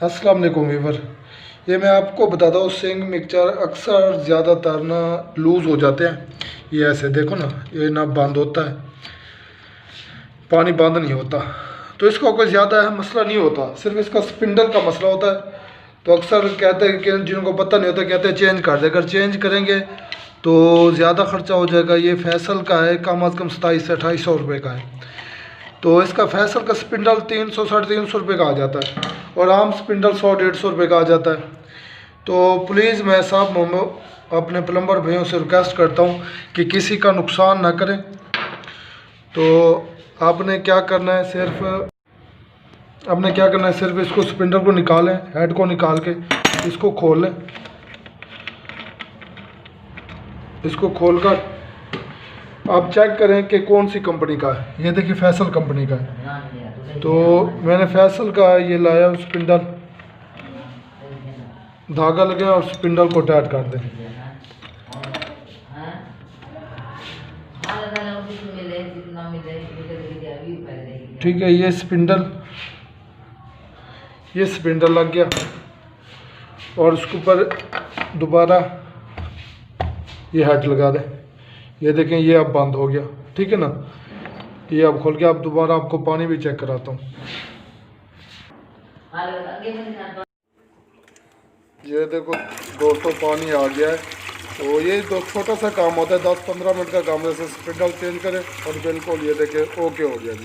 अस्सलाम वालेकुम वीवर। ये मैं आपको बताता हूँ, सिंक मिक्सचर अक्सर ज़्यादातर ना लूज़ हो जाते हैं। ये ऐसे देखो ना, ये ना बंद होता है, पानी बंद नहीं होता। तो इसका कोई ज़्यादा मसला नहीं होता, सिर्फ इसका स्पिंडल का मसला होता है। तो अक्सर कहते हैं कि जिनको पता नहीं होता कहते हैं चेंज कर दे। अगर चेंज करेंगे तो ज़्यादा ख़र्चा हो जाएगा। ये फैसल का है, कम अज़ कम 2700 से 2800 रुपये का है। तो इसका फैसल का स्पिंडल 300 साढ़े 300 रुपये का आ जाता है, और आम स्पिंडल 100 150 रुपये का आ जाता है। तो प्लीज़ मैं साहब अपने प्लम्बर भाइयों से रिक्वेस्ट करता हूँ कि किसी का नुकसान ना करें। तो आपने क्या करना है, सिर्फ इसको स्पिंडल को निकालें, हेड को निकाल के इसको खोल लें। इसको खोलकर आप चेक करें कि कौन सी कंपनी का है। ये देखिए फैसल कंपनी का है। तो मैंने फैसल का ये लाया स्पिंडल, धागा लगे और स्पिंडल को टाइट कर दें। ठीक है, ये स्पिंडल लग गया, और उसके ऊपर दोबारा ये हेड लगा दें। ये देखें, ये अब बंद हो गया, ठीक है ना। ये अब खोल के अब दोबारा आपको पानी भी चेक कराता हूँ। ये देखो दोस्तों, पानी आ गया है। तो ये छोटा सा काम होता है, 10-15 मिनट का काम है। जैसे स्पिंडल चेंज करें और बिल्कुल ये देखें ओके हो गया जी।